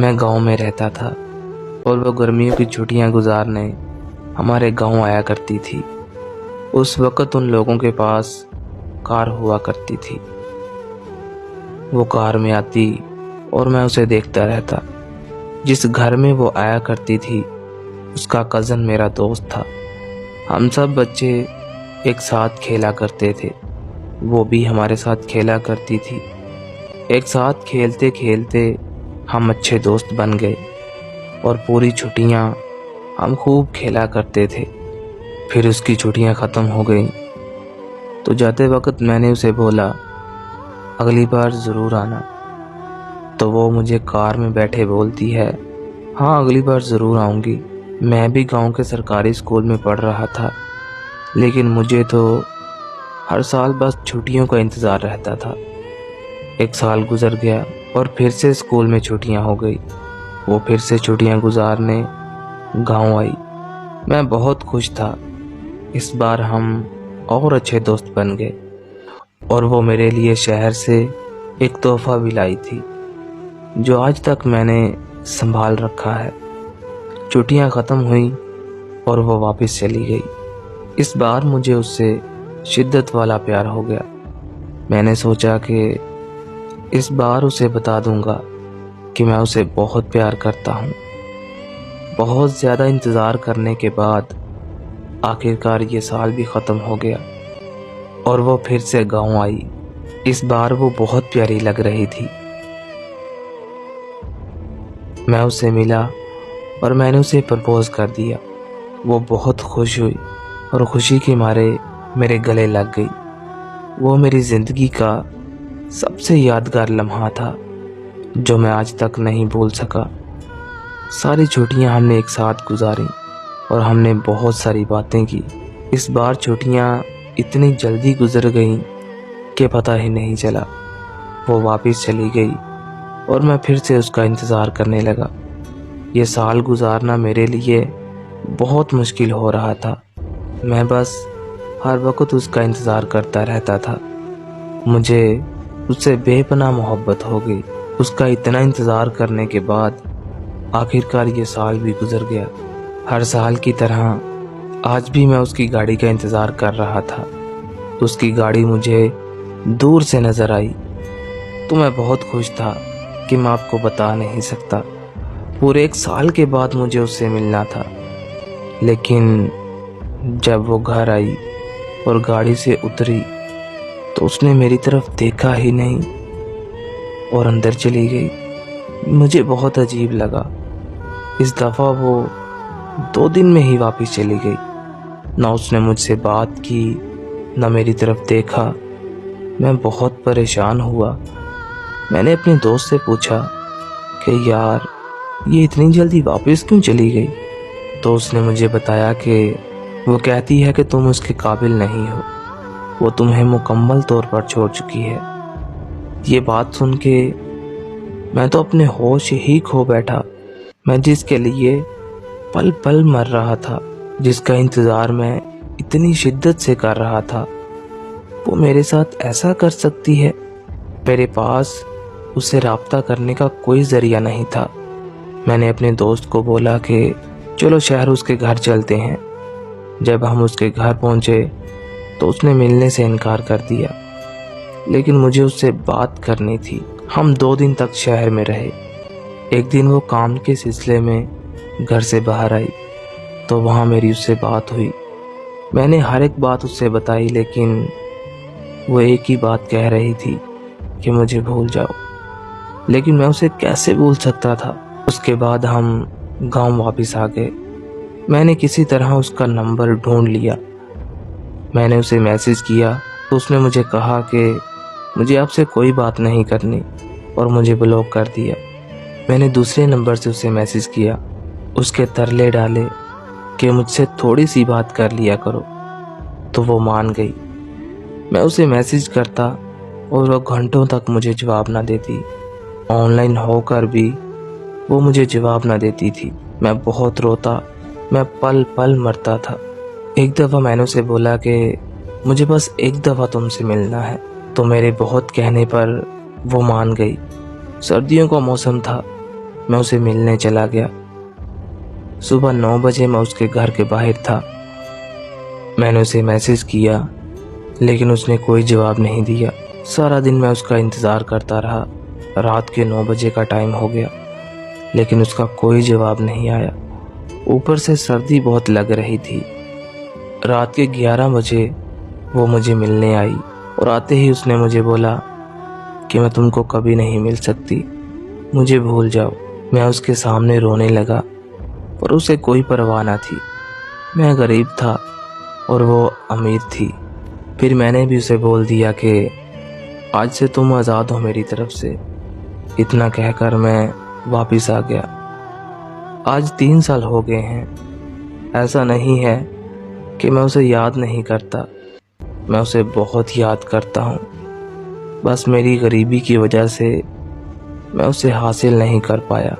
میں گاؤں میں رہتا تھا اور وہ گرمیوں کی چھٹیاں گزارنے ہمارے گاؤں آیا کرتی تھی۔ اس وقت ان لوگوں کے پاس کار ہوا کرتی تھی۔ وہ کار میں آتی اور میں اسے دیکھتا رہتا۔ جس گھر میں وہ آیا کرتی تھی اس کا کزن میرا دوست تھا۔ ہم سب بچے ایک ساتھ کھیلا کرتے تھے، وہ بھی ہمارے ساتھ کھیلا کرتی تھی۔ ایک ساتھ کھیلتے کھیلتے ہم اچھے دوست بن گئے اور پوری چھٹیاں ہم خوب کھیلا کرتے تھے۔ پھر اس کی چھٹیاں ختم ہو گئیں تو جاتے وقت میں نے اسے بولا اگلی بار ضرور آنا، تو وہ مجھے کار میں بیٹھے بولتی ہے ہاں اگلی بار ضرور آؤں گی۔ میں بھی گاؤں کے سرکاری اسکول میں پڑھ رہا تھا، لیکن مجھے تو ہر سال بس چھٹیوں کا انتظار رہتا تھا۔ ایک سال گزر گیا اور پھر سے اسکول میں چھٹیاں ہو گئی۔ وہ پھر سے چھٹیاں گزارنے گاؤں آئی۔ میں بہت خوش تھا، اس بار ہم اور اچھے دوست بن گئے اور وہ میرے لیے شہر سے ایک تحفہ بھی لائی تھی جو آج تک میں نے سنبھال رکھا ہے۔ چھٹیاں ختم ہوئیں اور وہ واپس چلی گئی۔ اس بار مجھے اس سے شدت والا پیار ہو گیا۔ میں نے سوچا کہ اس بار اسے بتا دوں گا کہ میں اسے بہت پیار کرتا ہوں۔ بہت زیادہ انتظار کرنے کے بعد آخرکار یہ سال بھی ختم ہو گیا اور وہ پھر سے گاؤں آئی۔ اس بار وہ بہت پیاری لگ رہی تھی۔ میں اس سے ملا اور میں نے اسے پرپوز کر دیا۔ وہ بہت خوش ہوئی اور خوشی کے مارے میرے گلے لگ گئی۔ وہ میری زندگی کا سب سے یادگار لمحہ تھا جو میں آج تک نہیں بھول سکا۔ ساری چھٹیاں ہم نے ایک ساتھ گزاری اور ہم نے بہت ساری باتیں کی۔ اس بار چھٹیاں اتنی جلدی گزر گئیں کہ پتہ ہی نہیں چلا۔ وہ واپس چلی گئی اور میں پھر سے اس کا انتظار کرنے لگا۔ یہ سال گزارنا میرے لیے بہت مشکل ہو رہا تھا۔ میں بس ہر وقت اس کا انتظار کرتا رہتا تھا۔ مجھے اس سے بے پناہ محبت ہو گئی۔ اس کا اتنا انتظار کرنے کے بعد آخرکار یہ سال بھی گزر گیا۔ ہر سال کی طرح آج بھی میں اس کی گاڑی کا انتظار کر رہا تھا۔ اس کی گاڑی مجھے دور سے نظر آئی تو میں بہت خوش تھا کہ میں آپ کو بتا نہیں سکتا۔ پورے ایک سال کے بعد مجھے اس سے ملنا تھا، لیکن جب وہ گھر آئی اور گاڑی سے اتری تو اس نے میری طرف دیکھا ہی نہیں اور اندر چلی گئی۔ مجھے بہت عجیب لگا۔ اس دفعہ وہ 2 دن میں ہی واپس چلی گئی۔ نہ اس نے مجھ سے بات کی، نہ میری طرف دیکھا۔ میں بہت پریشان ہوا۔ میں نے اپنے دوست سے پوچھا کہ یار یہ اتنی جلدی واپس کیوں چلی گئی؟ تو اس نے مجھے بتایا کہ وہ کہتی ہے کہ تم اس کے قابل نہیں ہو، وہ تمہیں مکمل طور پر چھوڑ چکی ہے۔ یہ بات سن کے میں تو اپنے ہوش ہی کھو بیٹھا۔ میں جس کے لیے پل پل مر رہا تھا، جس کا انتظار میں اتنی شدت سے کر رہا تھا، وہ میرے ساتھ ایسا کر سکتی ہے۔ میرے پاس اس سے رابطہ کرنے کا کوئی ذریعہ نہیں تھا۔ میں نے اپنے دوست کو بولا کہ چلو شہر اس کے گھر چلتے ہیں۔ جب ہم اس کے گھر پہنچے تو اس نے ملنے سے انکار کر دیا، لیکن مجھے اس سے بات کرنی تھی۔ ہم 2 دن تک شہر میں رہے۔ ایک دن وہ کام کے سلسلے میں گھر سے باہر آئی تو وہاں میری اس سے بات ہوئی۔ میں نے ہر ایک بات اس سے بتائی، لیکن وہ ایک ہی بات کہہ رہی تھی کہ مجھے بھول جاؤ، لیکن میں اسے کیسے بھول سکتا تھا؟ اس کے بعد ہم گاؤں واپس آ گئے۔ میں نے کسی طرح اس کا نمبر ڈھونڈ لیا۔ میں نے اسے میسج کیا تو اس نے مجھے کہا کہ مجھے آپ سے کوئی بات نہیں کرنی اور مجھے بلاک کر دیا۔ میں نے دوسرے نمبر سے اسے میسج کیا، اس کے ترلے ڈالے کہ مجھ سے تھوڑی سی بات کر لیا کرو، تو وہ مان گئی۔ میں اسے میسج کرتا اور وہ گھنٹوں تک مجھے جواب نہ دیتی۔ آن لائن ہو کر بھی وہ مجھے جواب نہ دیتی تھی۔ میں بہت روتا، میں پل پل مرتا تھا۔ ایک دفعہ میں نے اسے بولا کہ مجھے بس ایک دفعہ تم سے ملنا ہے، تو میرے بہت کہنے پر وہ مان گئی۔ سردیوں کا موسم تھا، میں اسے ملنے چلا گیا۔ صبح 9 بجے میں اس کے گھر کے باہر تھا۔ میں نے اسے میسج کیا لیکن اس نے کوئی جواب نہیں دیا۔ سارا دن میں اس کا انتظار کرتا رہا۔ رات کے 9 بجے کا ٹائم ہو گیا لیکن اس کا کوئی جواب نہیں آیا۔ اوپر سے سردی بہت لگ رہی تھی۔ رات کے 11 بجے وہ مجھے ملنے آئی اور آتے ہی اس نے مجھے بولا کہ میں تم کو کبھی نہیں مل سکتی، مجھے بھول جاؤ۔ میں اس کے سامنے رونے لگا پر اسے کوئی پرواہ نہ تھی۔ میں غریب تھا اور وہ امیر تھی۔ پھر میں نے بھی اسے بول دیا کہ آج سے تم آزاد ہو میری طرف سے۔ اتنا کہہ کر میں واپس آ گیا۔ آج 3 سال ہو گئے ہیں۔ ایسا نہیں ہے کہ میں اسے یاد نہیں کرتا، میں اسے بہت یاد کرتا ہوں۔ بس میری غریبی کی وجہ سے میں اسے حاصل نہیں کر پایا۔